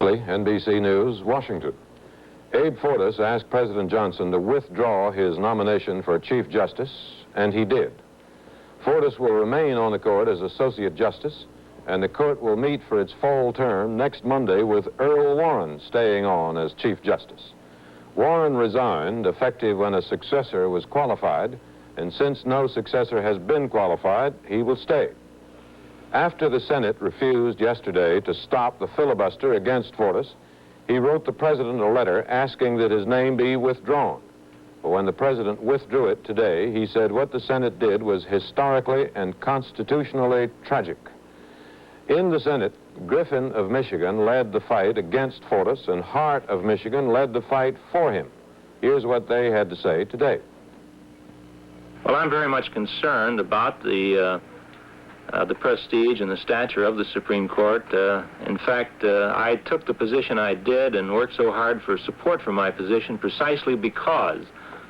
Brinkley, NBC News, Washington. Abe Fortas asked President Johnson to withdraw his nomination for Chief Justice, and he did. Fortas will remain on the court as Associate Justice, and the court will meet for its fall term next Monday with Earl Warren staying on as Chief Justice. Warren resigned effective when a successor was qualified, and since no successor has been qualified, he will stay. After the Senate refused yesterday to stop the filibuster against Fortas, he wrote the president a letter asking that his name be withdrawn. But when the president withdrew it today, he said what the Senate did was historically and constitutionally tragic. In the Senate, Griffin of Michigan led the fight against Fortas, and Hart of Michigan led the fight for him. Here's what they had to say today. Well, I'm very much concerned about the prestige and the stature of the Supreme Court. In fact, I took the position I did and worked so hard for support for my position precisely because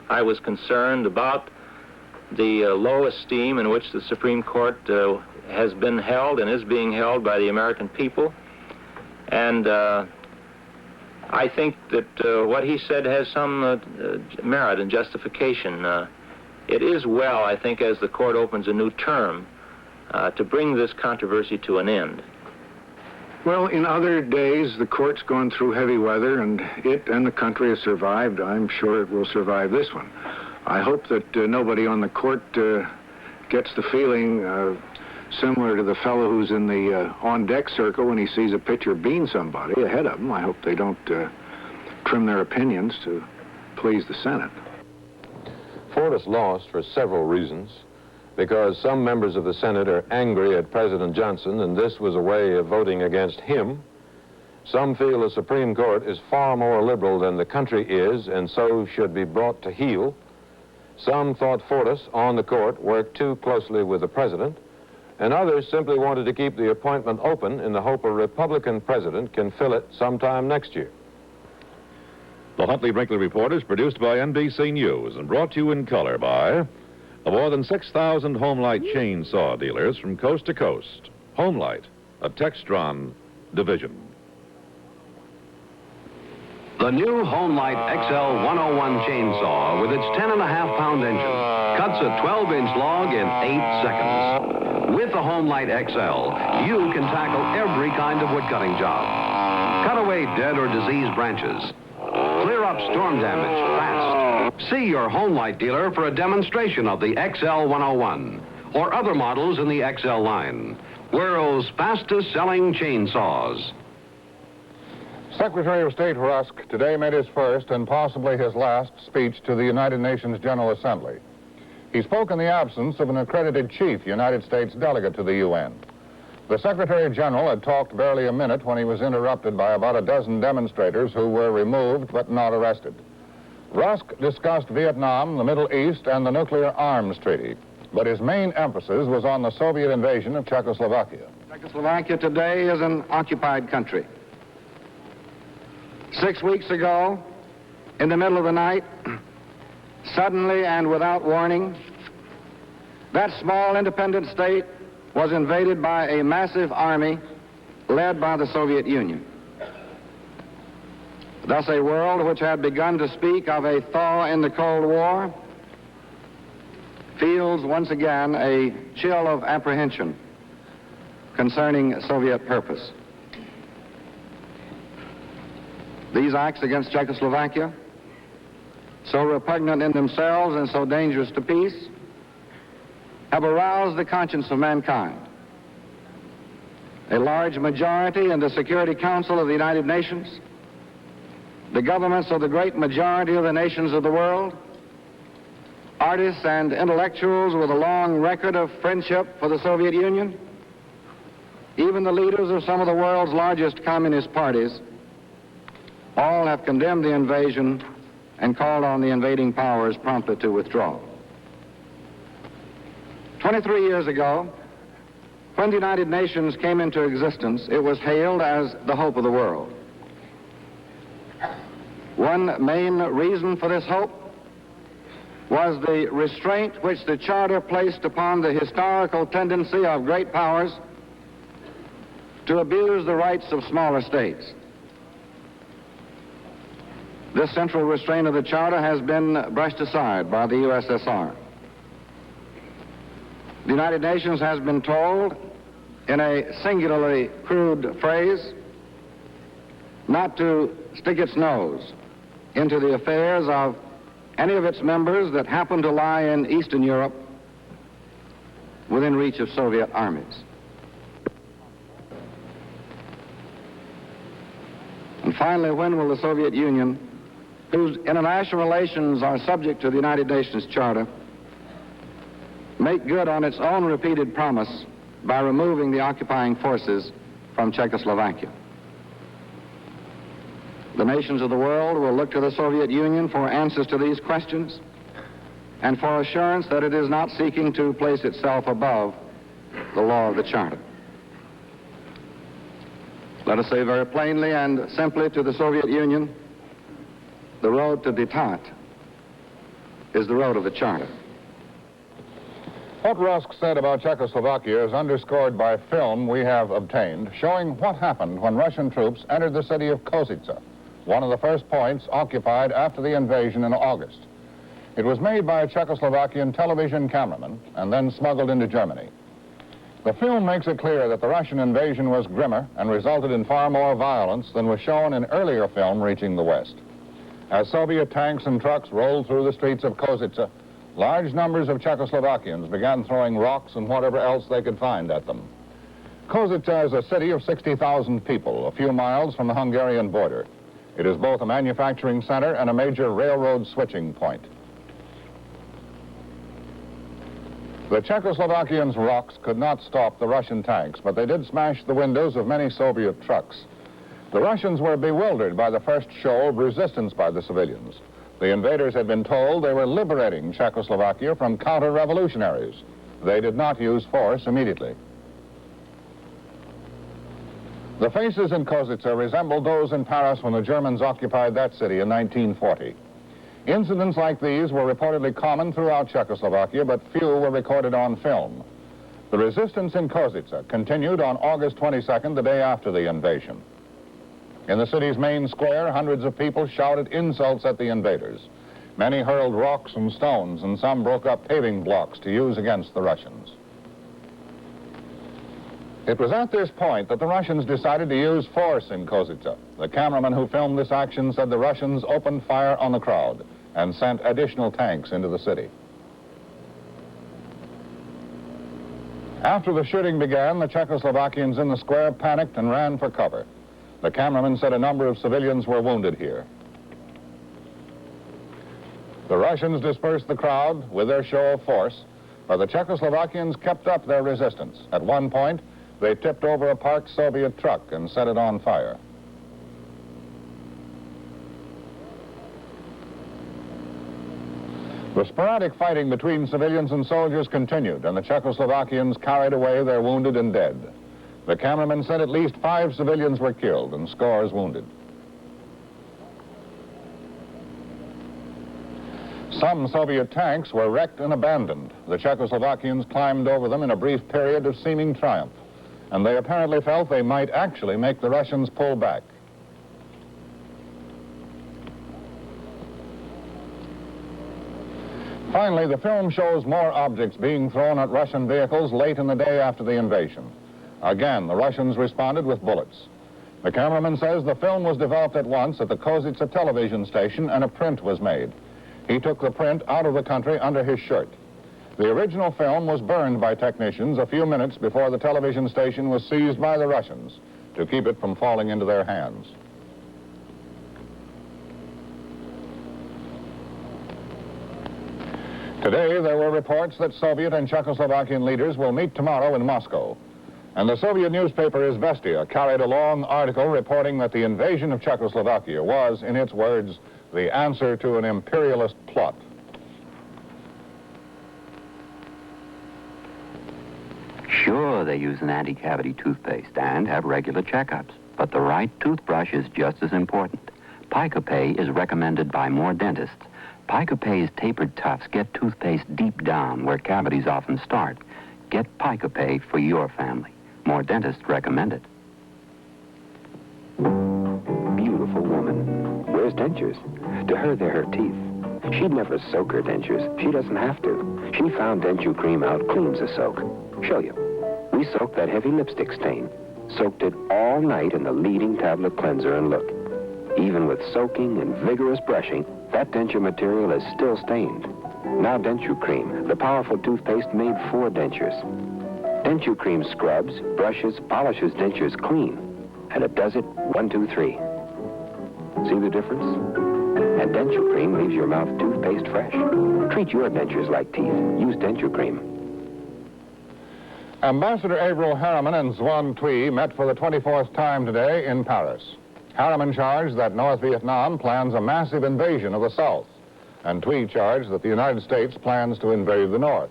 I was concerned about the low esteem in which the Supreme Court has been held and is being held by the American people. And I think that what he said has some merit and justification. It is well, I think, as the court opens a new term, to bring this controversy to an end. Well, in other days, the court's gone through heavy weather, and it and the country has survived. I'm sure it will survive this one. I hope that nobody on the court gets the feeling similar to the fellow who's in the on-deck circle when he sees a pitcher bean somebody ahead of him. I hope they don't trim their opinions to please the Senate. Fortas lost for several reasons. Because some members of the Senate are angry at President Johnson, and this was a way of voting against him. Some feel the Supreme Court is far more liberal than the country is, and so should be brought to heel. Some thought Fortas, on the court, worked too closely with the president, and others simply wanted to keep the appointment open in the hope a Republican president can fill it sometime next year. The Huntley Brinkley Report is produced by NBC News and brought to you in color by more than 6,000 Homelight chainsaw dealers from coast to coast. Homelight, a Textron division. The new Homelight XL 101 chainsaw with its 10.5-pound engine cuts a 12-inch log in 8 seconds. With the Homelight XL, you can tackle every kind of woodcutting job. Cut away dead or diseased branches. Clear up storm damage fast. See your Homelight dealer for a demonstration of the XL 101 or other models in the XL line. World's fastest selling chainsaws. Secretary of State Rusk today made his first and possibly his last speech to the United Nations General Assembly. He spoke in the absence of an accredited chief United States delegate to the UN. The Secretary General had talked barely a minute when he was interrupted by about a dozen demonstrators who were removed but not arrested. Rusk discussed Vietnam, the Middle East, and the nuclear arms treaty, but his main emphasis was on the Soviet invasion of Czechoslovakia. Czechoslovakia today is an occupied country. 6 weeks ago, in the middle of the night, suddenly and without warning, that small independent state was invaded by a massive army led by the Soviet Union. Thus, a world which had begun to speak of a thaw in the Cold War feels once again a chill of apprehension concerning Soviet purpose. These acts against Czechoslovakia, so repugnant in themselves and so dangerous to peace, have aroused the conscience of mankind. A large majority in the Security Council of the United Nations, the governments of the great majority of the nations of the world, artists and intellectuals with a long record of friendship for the Soviet Union, even the leaders of some of the world's largest communist parties, all have condemned the invasion and called on the invading powers promptly to withdraw. 23 years ago, when the United Nations came into existence, it was hailed as the hope of the world. One main reason for this hope was the restraint which the Charter placed upon the historical tendency of great powers to abuse the rights of smaller states. This central restraint of the Charter has been brushed aside by the USSR. The United Nations has been told, in a singularly crude phrase, not to stick its nose into the affairs of any of its members that happen to lie in Eastern Europe within reach of Soviet armies. And finally, when will the Soviet Union, whose international relations are subject to the United Nations Charter, make good on its own repeated promise by removing the occupying forces from Czechoslovakia? The nations of the world will look to the Soviet Union for answers to these questions and for assurance that it is not seeking to place itself above the law of the Charter. Let us say very plainly and simply to the Soviet Union, the road to détente is the road of the Charter. What Rusk said about Czechoslovakia is underscored by film we have obtained showing what happened when Russian troops entered the city of Kozice, one of the first points occupied after the invasion in August. It was made by a Czechoslovakian television cameraman and then smuggled into Germany. The film makes it clear that the Russian invasion was grimmer and resulted in far more violence than was shown in earlier film reaching the West. As Soviet tanks and trucks rolled through the streets of Kozice, large numbers of Czechoslovakians began throwing rocks and whatever else they could find at them. Kozice is a city of 60,000 people, a few miles from the Hungarian border. It is both a manufacturing center and a major railroad switching point. The Czechoslovakians' rocks could not stop the Russian tanks, but they did smash the windows of many Soviet trucks. The Russians were bewildered by the first show of resistance by the civilians. The invaders had been told they were liberating Czechoslovakia from counter-revolutionaries. They did not use force immediately. The faces in Kozice resembled those in Paris when the Germans occupied that city in 1940. Incidents like these were reportedly common throughout Czechoslovakia, but few were recorded on film. The resistance in Kozice continued on August 22nd, the day after the invasion. In the city's main square, hundreds of people shouted insults at the invaders. Many hurled rocks and stones, and some broke up paving blocks to use against the Russians. It was at this point that the Russians decided to use force in Kozice. The cameraman who filmed this action said the Russians opened fire on the crowd and sent additional tanks into the city. After the shooting began, the Czechoslovakians in the square panicked and ran for cover. The cameraman said a number of civilians were wounded here. The Russians dispersed the crowd with their show of force, but the Czechoslovakians kept up their resistance. At one point, they tipped over a parked Soviet truck and set it on fire. The sporadic fighting between civilians and soldiers continued, and the Czechoslovakians carried away their wounded and dead. The cameraman said at least 5 civilians were killed and scores wounded. Some Soviet tanks were wrecked and abandoned. The Czechoslovakians climbed over them in a brief period of seeming triumph, and they apparently felt they might actually make the Russians pull back. Finally, the film shows more objects being thrown at Russian vehicles late in the day after the invasion. Again, the Russians responded with bullets. The cameraman says the film was developed at once at the Kozice television station and a print was made. He took the print out of the country under his shirt. The original film was burned by technicians a few minutes before the television station was seized by the Russians to keep it from falling into their hands. Today, there were reports that Soviet and Czechoslovakian leaders will meet tomorrow in Moscow. And the Soviet newspaper Izvestia carried a long article reporting that the invasion of Czechoslovakia was, in its words, the answer to an imperialist plot. Sure, they use an anti-cavity toothpaste and have regular checkups, but the right toothbrush is just as important. Picopay is recommended by more dentists. Picopay's tapered tufts get toothpaste deep down where cavities often start. Get Picopay for your family. More dentists recommend it. Beautiful woman. Wears dentures. To her, they're her teeth. She'd never soak her dentures. She doesn't have to. She found Denture Cream out cleans a soak. Show you. We soaked that heavy lipstick stain. Soaked it all night in the leading tablet cleanser, and look. Even with soaking and vigorous brushing, that denture material is still stained. Now Denture Cream, the powerful toothpaste made for dentures. Denture Cream scrubs, brushes, polishes dentures clean. And it does it 1, 2, 3. See the difference? And Denture Cream leaves your mouth toothpaste fresh. Treat your dentures like teeth. Use Denture Cream. Ambassador Averil Harriman and Xuan Thuy met for the 24th time today in Paris. Harriman charged that North Vietnam plans a massive invasion of the South, and Thuy charged that the United States plans to invade the North.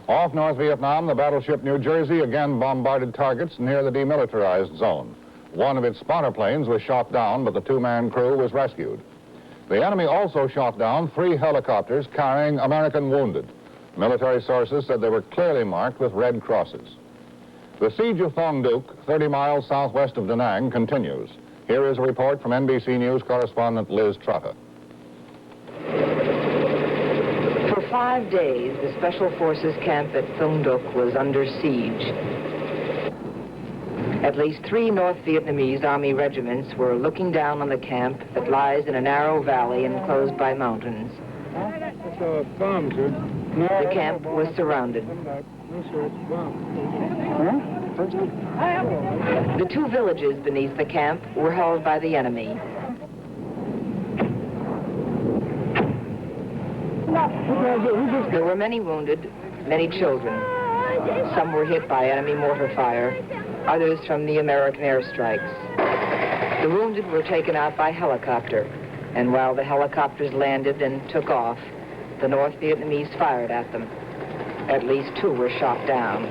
Off North Vietnam, the battleship New Jersey again bombarded targets near the demilitarized zone. One of its spotter planes was shot down, but the two-man crew was rescued. The enemy also shot down 3 helicopters carrying American wounded. Military sources said they were clearly marked with red crosses. The siege of Thong Duc, 30 miles southwest of Da Nang, continues. Here is a report from NBC News correspondent Liz Trotta. For 5 days, the Special Forces camp at Thong Duc was under siege. At least 3 North Vietnamese Army regiments were looking down on the camp that lies in a narrow valley enclosed by mountains. That's a bomb, sir. The camp was surrounded. The 2 villages beneath the camp were held by the enemy. There were many wounded, many children. Some were hit by enemy mortar fire, others from the American airstrikes. The wounded were taken out by helicopter, and while the helicopters landed and took off, the North Vietnamese fired at them. At least 2 were shot down.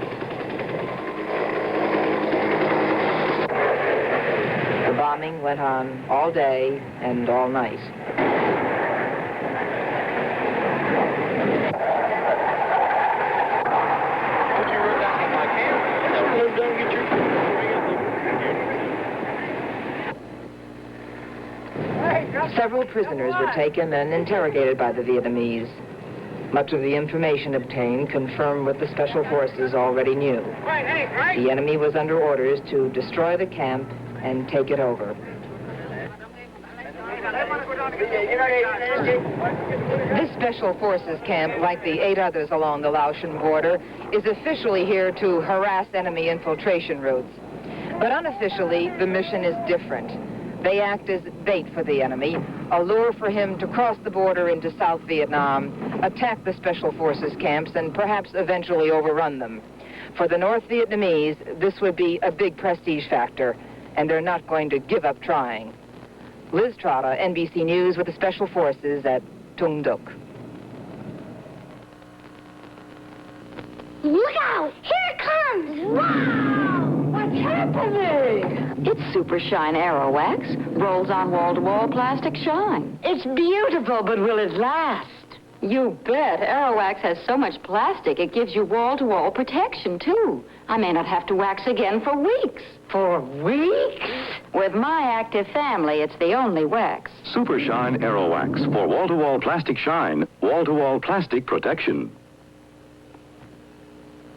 The bombing went on all day and all night. Several prisoners were taken and interrogated by the Vietnamese. Much of the information obtained confirmed what the Special Forces already knew. The enemy was under orders to destroy the camp and take it over. This Special Forces camp, like the 8 others along the Laotian border, is officially here to harass enemy infiltration routes. But unofficially, the mission is different. They act as bait for the enemy, a lure for him to cross the border into South Vietnam, attack the Special Forces camps, and perhaps eventually overrun them. For the North Vietnamese, this would be a big prestige factor, and they're not going to give up trying. Liz Trotta, NBC News with the Special Forces at Thong Duc. Look out! Here it comes! Wow! What's happening? It's Super Shine Aero Wax. Rolls on wall-to-wall plastic shine. It's beautiful, but will it last? You bet. Aero Wax has so much plastic, it gives you wall-to-wall protection, too. I may not have to wax again for weeks. For weeks? With my active family, it's the only wax. Super Shine Aero Wax for wall-to-wall plastic shine, wall-to-wall plastic protection.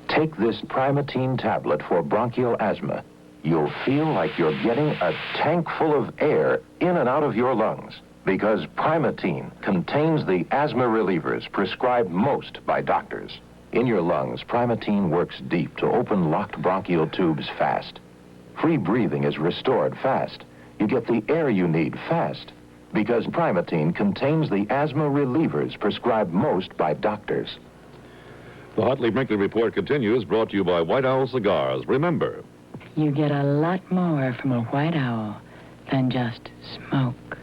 Take this Primatene tablet for bronchial asthma. You'll feel like you're getting a tank full of air in and out of your lungs, because Primatene contains the asthma relievers prescribed most by doctors. In your lungs, Primatene works deep to open locked bronchial tubes fast. Free breathing is restored fast. You get the air you need fast, because Primatene contains the asthma relievers prescribed most by doctors. The Huntley Brinkley Report continues, brought to you by White Owl Cigars. Remember, you get a lot more from a White Owl than just smoke.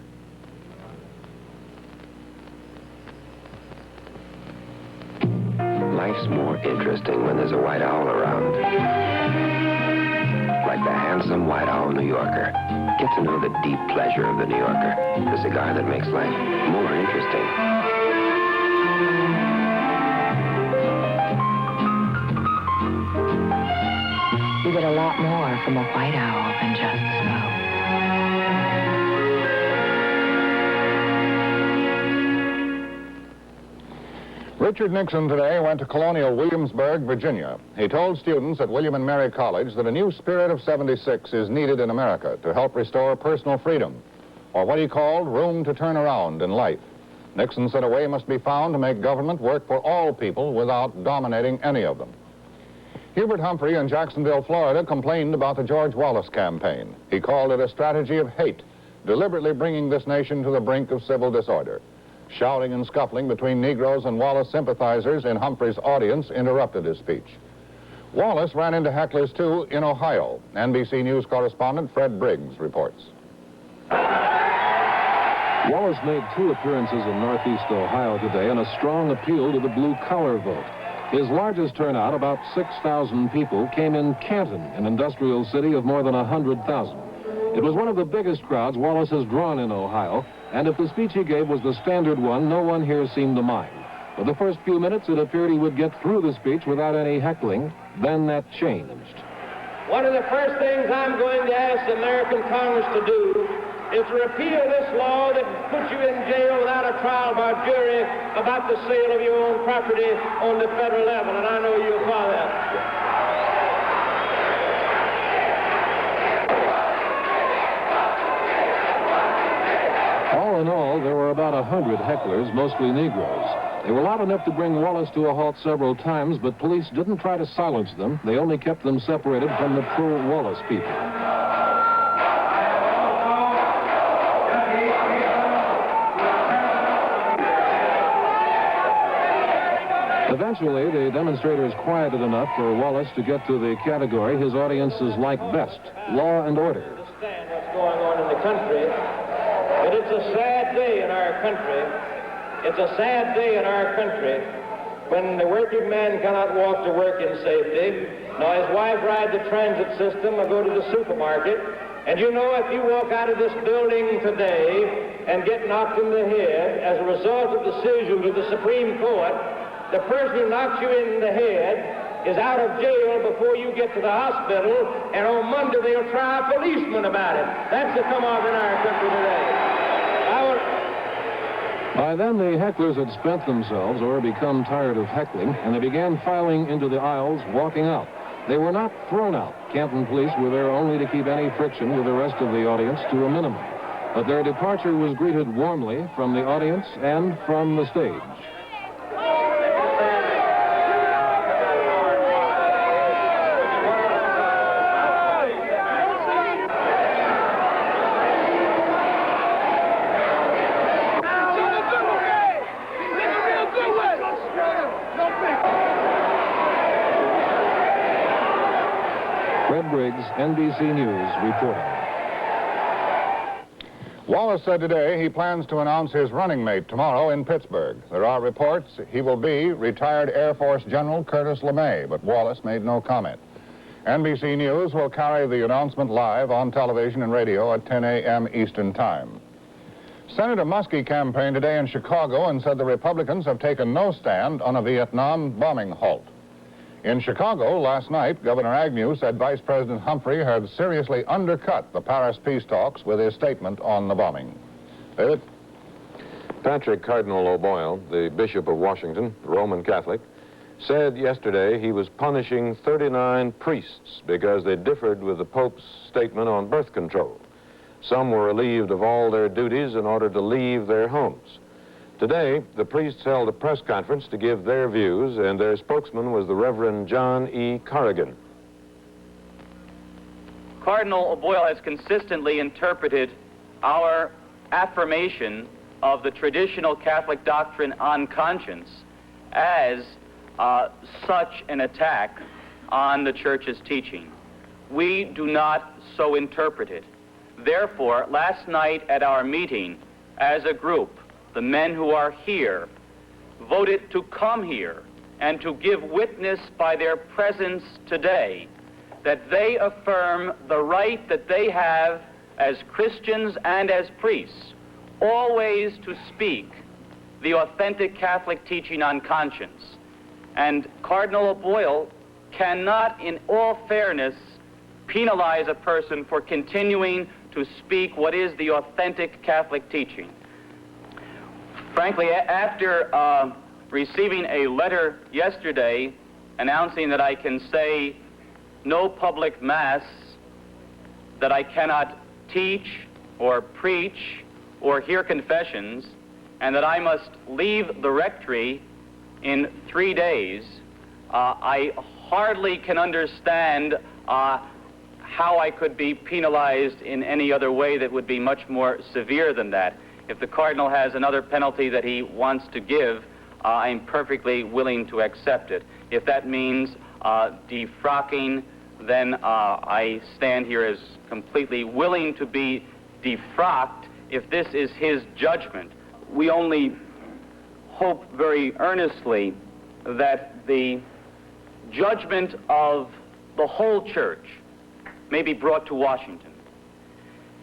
Life's more interesting when there's a White Owl around. Like the handsome White Owl New Yorker. Get to know the deep pleasure of the New Yorker, the cigar that makes life more interesting. You get a lot more from a White Owl than just smoke. Richard Nixon today went to colonial Williamsburg, Virginia. He told students at William and Mary College that a new spirit of '76 is needed in America to help restore personal freedom, or what he called room to turn around in life. Nixon said a way must be found to make government work for all people without dominating any of them. Hubert Humphrey in Jacksonville, Florida, complained about the George Wallace campaign. He called it a strategy of hate, deliberately bringing this nation to the brink of civil disorder. Shouting and scuffling between Negroes and Wallace sympathizers in Humphrey's audience interrupted his speech. Wallace ran into hecklers, too, in Ohio. NBC News correspondent Fred Briggs reports. Wallace made 2 appearances in Northeast Ohio today in a strong appeal to the blue-collar vote. His largest turnout, about 6,000 people, came in Canton, an industrial city of more than 100,000. It was one of the biggest crowds Wallace has drawn in Ohio, and if the speech he gave was the standard one, no one here seemed to mind. For the first few minutes, it appeared he would get through the speech without any heckling. Then that changed. One of the first things I'm going to ask the American Congress to do is to repeal this law that puts you in jail without a trial by jury about the sale of your own property on the federal level, and I know you'll follow that. All in all, there were about 100 hecklers, mostly Negroes. They were loud enough to bring Wallace to a halt several times, but police didn't try to silence them. They only kept them separated from the pro-Wallace people. Eventually, the demonstrators quieted enough for Wallace to get to the category his audiences like best, law and order. Understand what's going on in the country, but it's a sad day in our country. It's a sad day in our country when the working man cannot walk to work in safety. Now, his wife rides the transit system or go to the supermarket. And you know, if you walk out of this building today and get knocked in the head as a result of decisions of the Supreme Court, the person who knocks you in the head is out of jail before you get to the hospital, and on Monday they'll try a policeman about it. That's the come off in our country today. By then, the hecklers had spent themselves or become tired of heckling, and they began filing into the aisles, walking out. They were not thrown out. Canton police were there only to keep any friction with the rest of the audience to a minimum. But their departure was greeted warmly from the audience and from the stage. Fred Briggs, NBC News, reporting. Wallace said today he plans to announce his running mate tomorrow in Pittsburgh. There are reports he will be retired Air Force General Curtis LeMay, but Wallace made no comment. NBC News will carry the announcement live on television and radio at 10 a.m. Eastern Time. Senator Muskie campaigned today in Chicago and said the Republicans have taken no stand on a Vietnam bombing halt. In Chicago last night, Governor Agnew said Vice President Humphrey had seriously undercut the Paris peace talks with his statement on the bombing. David? Patrick Cardinal O'Boyle, the Bishop of Washington, Roman Catholic, said yesterday he was punishing 39 priests because they differed with the Pope's statement on birth control. Some were relieved of all their duties in order to leave their homes. Today, the priests held a press conference to give their views, and their spokesman was the Reverend John E. Corrigan. Cardinal O'Boyle has consistently interpreted our affirmation of the traditional Catholic doctrine on conscience as such an attack on the Church's teaching. We do not so interpret it. Therefore, last night at our meeting as a group, the men who are here voted to come here and to give witness by their presence today that they affirm the right that they have as Christians and as priests always to speak the authentic Catholic teaching on conscience. And Cardinal O'Boyle cannot, in all fairness, penalize a person for continuing to speak what is the authentic Catholic teaching. Frankly, after receiving a letter yesterday announcing that I can say no public mass, that I cannot teach or preach or hear confessions, and that I must leave the rectory in 3 days, I hardly can understand how I could be penalized in any other way that would be much more severe than that. If the Cardinal has another penalty that he wants to give, I'm perfectly willing to accept it. If that means defrocking, then I stand here as completely willing to be defrocked if this is his judgment. We only hope very earnestly that the judgment of the whole church may be brought to Washington,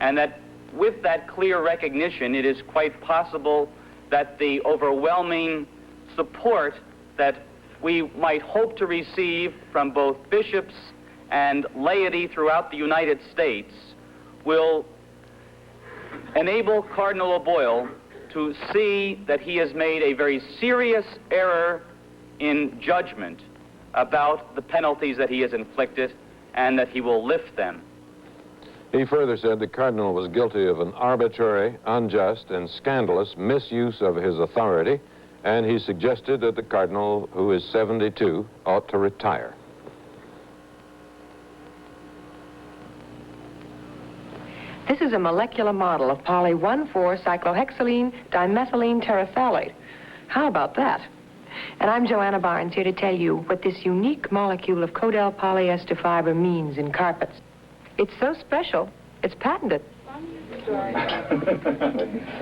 and that with that clear recognition, it is quite possible that the overwhelming support that we might hope to receive from both bishops and laity throughout the United States will enable Cardinal O'Boyle to see that he has made a very serious error in judgment about the penalties that he has inflicted, and that he will lift them. He further said the Cardinal was guilty of an arbitrary, unjust, and scandalous misuse of his authority, and he suggested that the Cardinal, who is 72, ought to retire. This is a molecular model of poly 1,4-cyclohexylene dimethylene terephthalate. How about that? And I'm Joanna Barnes, here to tell you what this unique molecule of Codel polyester fiber means in carpets. It's so special, it's patented.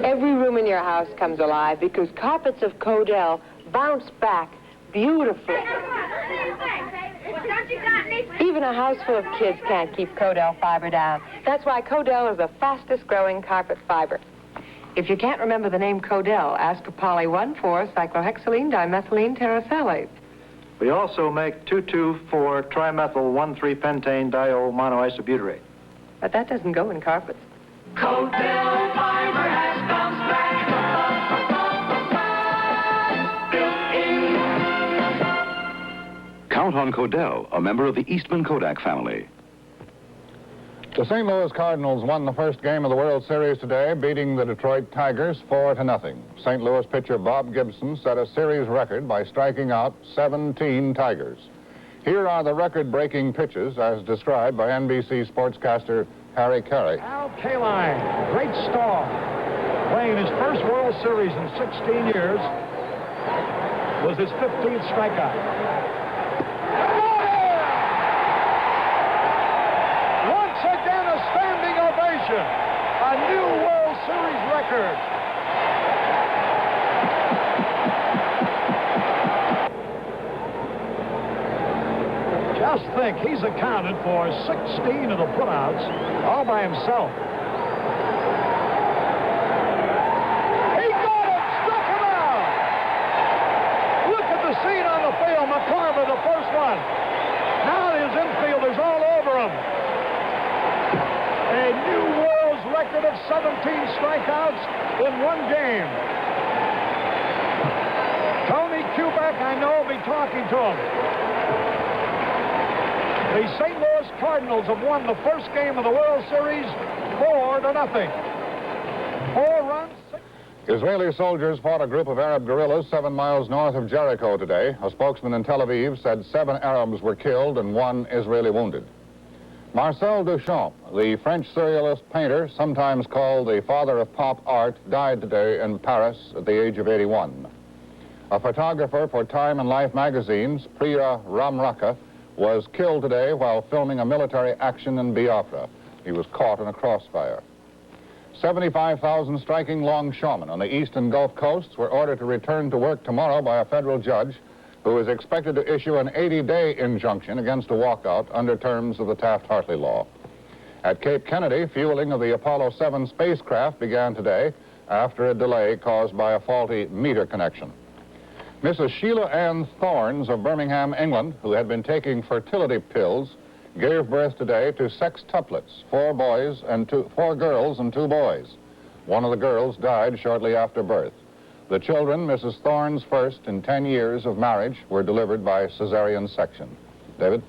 Every room in your house comes alive because carpets of Codel bounce back beautifully. Even a house full of kids can't keep Codel fiber down. That's why Codel is the fastest growing carpet fiber. If you can't remember the name Codel, ask for poly 1,4-cyclohexylene dimethylene terephthalate. We also make 2,2,4-trimethyl-1,3-pentane diol monoisobutyrate. But that doesn't go in carpets. Codel fiber has bounced back. Count on Codel, a member of the Eastman Kodak family. The St. Louis Cardinals won the first game of the World Series today, beating the Detroit Tigers 4-0. St. Louis pitcher Bob Gibson set a series record by striking out 17 Tigers. Here are the record-breaking pitches as described by NBC sportscaster Harry Carey. Al Kaline, great star, playing his first World Series in 16 years, was his 15th strikeout. A new World Series record. Just think, he's accounted for 16 of the putouts all by himself. He got it! Struck him out! Look at the scene on the field. McCarver, the first one. Now his infielders all over him. A new world's record of 17 strikeouts in one game. Tony Kubek, I know, will be talking to him. The St. Louis Cardinals have won the first game of the World Series 4-0. 4 runs. Israeli soldiers fought a group of Arab guerrillas 7 miles north of Jericho today. A spokesman in Tel Aviv said 7 Arabs were killed and 1 Israeli wounded. Marcel Duchamp, the French surrealist painter, sometimes called the father of pop art, died today in Paris at the age of 81. A photographer for Time and Life magazines, Priya Ramraka, was killed today while filming a military action in Biafra. He was caught in a crossfire. 75,000 striking longshoremen on the eastern Gulf coasts were ordered to return to work tomorrow by a federal judge who is expected to issue an 80-day injunction against a walkout under terms of the Taft-Hartley law. At Cape Kennedy, fueling of the Apollo 7 spacecraft began today after a delay caused by a faulty meter connection. Mrs. Sheila Ann Thorns of Birmingham, England, who had been taking fertility pills, gave birth today to sextuplets, 4 girls and 2 boys. One of the girls died shortly after birth. The children, Mrs. Thorne's first in 10 years of marriage, were delivered by cesarean section. David?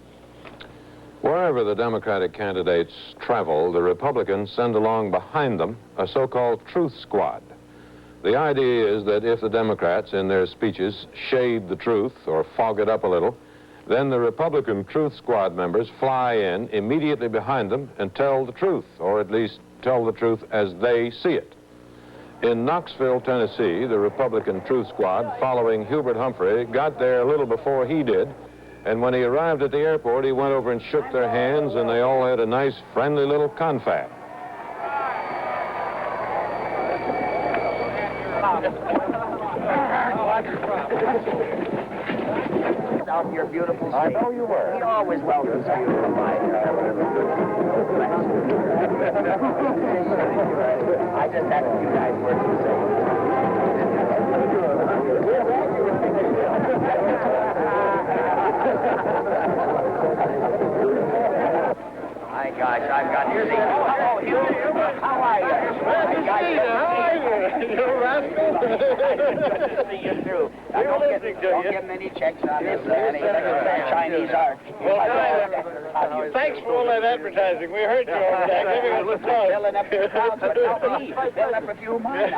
Wherever the Democratic candidates travel, the Republicans send along behind them a so-called truth squad. The idea is that if the Democrats, in their speeches, shade the truth or fog it up a little, then the Republican truth squad members fly in immediately behind them and tell the truth, or at least tell the truth as they see it. In Knoxville, Tennessee, the Republican truth squad, following Hubert Humphrey, got there a little before he did, and when he arrived at the airport, he went over and shook their hands, and they all had a nice, friendly little confab. Out your beautiful state. I know you were. He always welcomes beautiful life. I just had a few nice words to say. My gosh, I've got to see. Hello, Hugh. How are you? You rascal. See you through. Now, don't give him any checks on this, any Chinese art. Well, thanks for all that advertising. We heard you over there giving us a plug. Filling up the crowds, but not me. Filling up a few of mine.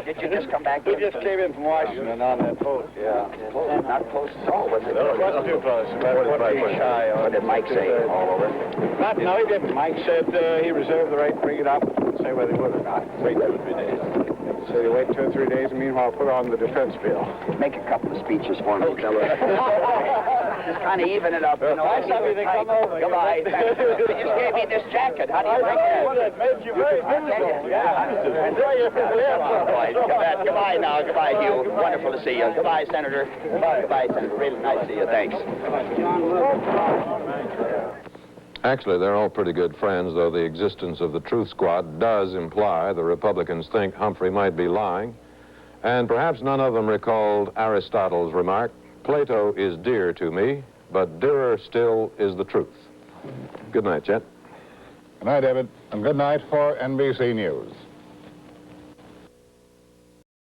Did you just come back? We just came in from Washington on that boat, yeah. Not close at all, was it? No, it wasn't too close. About 40 shy. What did Mike say all over? No, he didn't. Mike said he reserved the right to bring it up and say whether he would or not. Wait 2 or 3 days. So you wait 2 or 3 days and meanwhile put on the defense bill. Make a couple of speeches for me, fella. Just kind of even it up, you know. Nice of you to come over. Goodbye. You just gave me this jacket. How do you like it? It made you very beautiful. Yeah. Enjoy your Goodbye now. Goodbye, Hugh. Wonderful to see you. Goodbye, Senator. Goodbye, Senator. Really nice to see you. Thanks. Actually, they're all pretty good friends, though the existence of the truth squad does imply the Republicans think Humphrey might be lying. And perhaps none of them recalled Aristotle's remark, Plato is dear to me, but dearer still is the truth. Good night, Chet. Good night, David, and good night for NBC News.